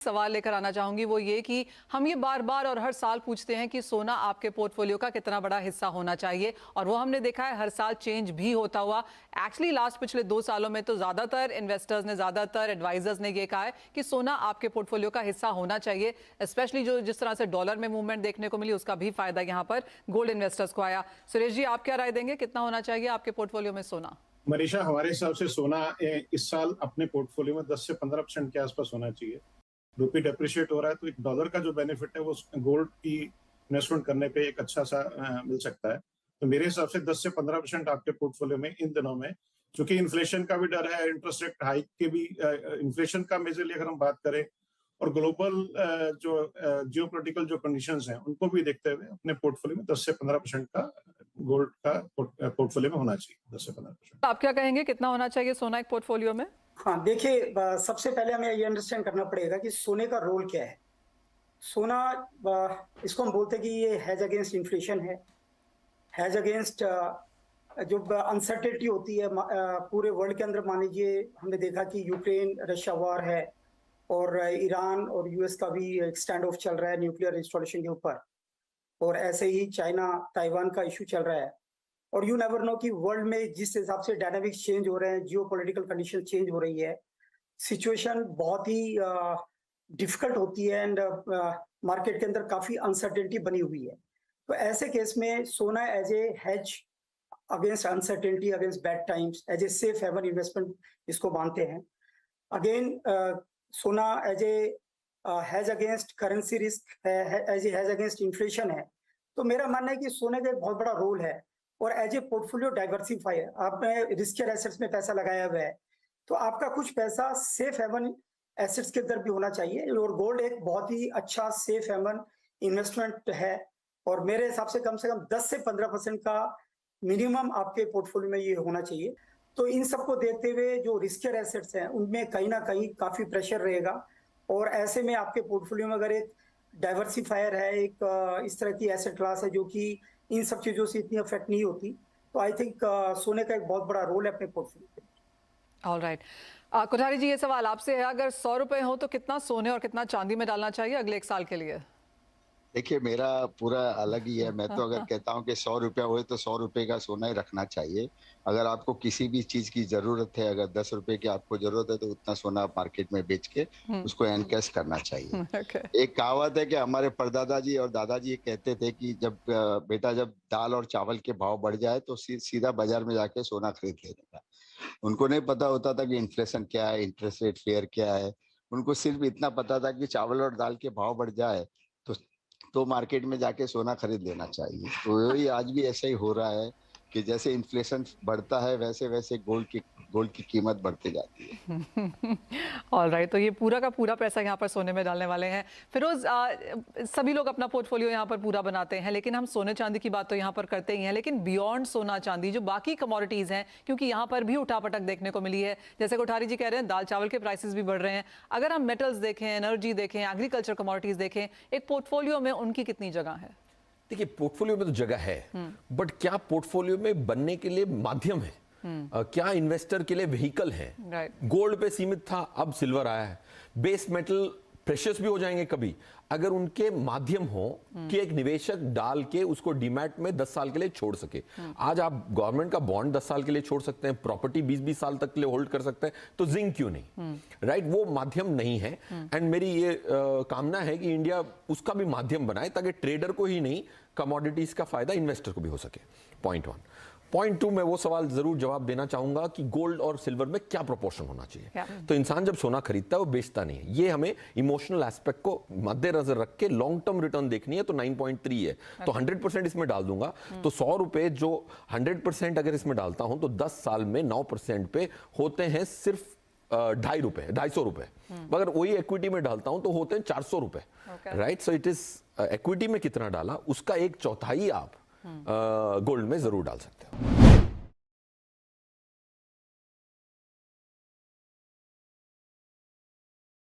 सवाल लेकर आना चाहूंगी वो ये कि हम ये बार बार और हर साल पूछते हैं कि सोना आपके पोर्टफोलियो का कितना बड़ा हिस्सा होना चाहिए, और वो हमने देखा है हर साल चेंज भी होता हुआ। एक्चुअली लास्ट पिछले 2 सालों में तो ज्यादातर इन्वेस्टर्स ने, ज्यादातर एडवाइजर्स ने ये कहा है कि सोना आपके पोर्टफोलियो का हिस्सा होना चाहिए। स्पेशली जो जिस तरह से डॉलर में मूवमेंट देखने को मिली, उसका भी फायदा यहाँ पर गोल्ड इन्वेस्टर्स को आया। सुरेश जी, आप क्या राय देंगे, कितना होना चाहिए आपके पोर्टफोलियो में सोना? मनीषा, हमारे हिसाब से सोना इस साल अपने पोर्टफोलियो में 10 से 15% के आसपास होना चाहिए। रुपी डेप्रिशिएट हो रहा है तो एक डॉलर का जो बेनिफिट है वो गोल्ड की इन्वेस्टमेंट करने पे एक अच्छा सा मिल सकता है। तो मेरे हिसाब से 10 से 15% आपके पोर्टफोलियो में इन दिनों में, क्योंकि इन्फ्लेशन का भी डर है, इंटरेस्ट रेट हाइक के भी, इन्फ्लेशन का मेजरली अगर हम बात करें, और ग्लोबल जो जियोपॉलिटिकल जो कंडीशंस हैं उनको भी देखते हुए अपने पोर्टफोलियो में 10 से 15% का गोल्ड का पोर्टफोलियो में होना चाहिए। 10 से 15%। आप क्या कहेंगे, कितना होना चाहिए सोना एक पोर्टफोलियो में? हाँ, देखिए, सबसे पहले हमें ये अंडरस्टैंड करना पड़ेगा कि सोने का रोल क्या है। सोना, इसको हम बोलते हैं कि ये हैज अगेंस्ट इन्फ्लेशन है, हैज अगेंस्ट जो अनसर्टेनिटी होती है पूरे वर्ल्ड के अंदर। मान लीजिए हमने देखा कि यूक्रेन रशिया वॉर है, और ईरान और यूएस का भी एक स्टैंड ऑफ चल रहा है न्यूक्लियर इंस्टॉलेशन के ऊपर, और ऐसे ही चाइना ताइवान का इशू चल रहा है। और यू नेवर नो कि वर्ल्ड में जिस हिसाब से डायनामिक्स चेंज हो रहे हैं, जियोपॉलिटिकल कंडीशन चेंज हो रही है, सिचुएशन बहुत ही डिफिकल्ट होती है, एंड मार्केट के अंदर काफी अनसर्टेनिटी बनी हुई है। तो ऐसे केस में सोना as a hedge against uncertainty, against bad times, as a safe haven investment इसको मानते हैं। अगेन सोना as a hedge against currency risk है, as a hedge against inflation है। तो मेरा मानना है कि सोने का एक बहुत बड़ा रोल है, और एज ए पोर्टफोलियो डाइवर्सिफायर, आपने रिस्कियर एसेट्स में पैसा लगाया हुआ है तो आपका कुछ पैसा सेफ हेवन एसेट्स के अंदर भी होना चाहिए, और गोल्ड एक बहुत ही अच्छा सेफ हेवन इन्वेस्टमेंट है। और मेरे हिसाब से कम 10 से 15% का मिनिमम आपके पोर्टफोलियो में ये होना चाहिए। तो इन सबको देखते हुए जो रिस्कियर एसेट्स हैं उनमें कहीं ना कहीं काफी प्रेशर रहेगा, और ऐसे में आपके पोर्टफोलियो में अगर एक डाइवर्सिफायर है, एक इस तरह की एसेट क्लास है जो कि इन सब चीजों से इतनी अफेक्ट नहीं होती, तो आई थिंक सोने का एक बहुत बड़ा रोल है अपने पोर्टफोलियो में। ऑलराइट, कोठारी जी, ये सवाल आपसे है, अगर 100 रुपए हो तो कितना सोने और कितना चांदी में डालना चाहिए अगले 1 साल के लिए? देखिए, मेरा पूरा अलग ही है। मैं तो अगर कहता हूँ कि 100 रुपया हुए तो 100 रुपए का सोना ही रखना चाहिए। अगर आपको किसी भी चीज की जरूरत है, अगर 10 रुपए की आपको जरूरत है तो उतना सोना आप मार्केट में बेच के उसको एनकैश करना चाहिए। एक कहावत है कि हमारे परदादा जी और दादाजी कहते थे कि जब बेटा जब दाल और चावल के भाव बढ़ जाए तो सीधा बाजार में जाके सोना खरीद लेने का। उनको नहीं पता होता था कि इन्फ्लेशन क्या है, इंटरेस्ट रेट फेयर क्या है। उनको सिर्फ इतना पता था कि चावल और दाल के भाव बढ़ जाए तो मार्केट में जाके सोना खरीद लेना चाहिए। तो वही आज भी ऐसा ही हो रहा है कि जैसे इन्फ्लेशन बढ़ता है वैसे वैसे गोल्ड की कीमत बढ़ती जाती है। ऑलराइट, तो ये पूरा का पूरा पैसा यहाँ पर सोने में डालने वाले हैं। फिरोज, सभी लोग अपना पोर्टफोलियो यहाँ पर पूरा बनाते हैं, लेकिन हम सोने चांदी की बात तो यहाँ पर करते ही हैं, लेकिन बियॉन्ड सोना चांदी जो बाकी कमोडिटीज हैं, क्योंकि यहाँ पर भी उठापटक देखने को मिली है, जैसे कोठारी जी कह रहे हैं दाल चावल के प्राइसेस भी बढ़ रहे हैं। अगर हम मेटल्स देखें, एनर्जी देखें, एग्रीकल्चर कमोडिटीज देखें, एक पोर्टफोलियो में उनकी कितनी जगह है? देखिए, पोर्टफोलियो में तो जगह है, बट क्या पोर्टफोलियो में बनने के लिए माध्यम है? क्या इन्वेस्टर के लिए व्हीकल है? गोल्ड पे सीमित था, अब सिल्वर आया है। बेस मेटल प्रेशियस भी हो जाएंगे कभी, अगर उनके माध्यम हो कि एक निवेशक डाल के उसको डीमैट में 10 साल के लिए छोड़ सके। आज आप गवर्नमेंट का बॉन्ड 10 साल के लिए छोड़ सकते हैं, प्रॉपर्टी 20-20 साल तक के लिए होल्ड कर सकते हैं, तो जिंक क्यों नहीं? राइट, वो माध्यम नहीं है। एंड मेरी ये कामना है कि इंडिया उसका भी माध्यम बनाए, ताकि ट्रेडर को ही नहीं, कमोडिटीज का फायदा इन्वेस्टर को भी हो सके। पॉइंट 1। पॉइंट 2, मैं वो सवाल जरूर जवाब देना चाहूंगा कि गोल्ड और सिल्वर में क्या प्रोपोर्शन होना चाहिए। तो इंसान जब सोना खरीदता है वो बेचता नहीं है। ये हमें इमोशनल एस्पेक्ट को मद्देनजर रख के लॉन्ग टर्म रिटर्न देखनी है। तो 9.3 है, तो 100% इसमें डाल दूंगा। तो 100 रुपए जो 100% अगर इसमें डालता हूं तो 10 साल में 9% पे होते हैं सिर्फ 250 रुपए। अगर वही इक्विटी में डालता हूं तो होते हैं 400 रुपए। Right, so it is equity में कितना डाला उसका 1/4 आप गोल्ड में जरूर डाल सकते हो।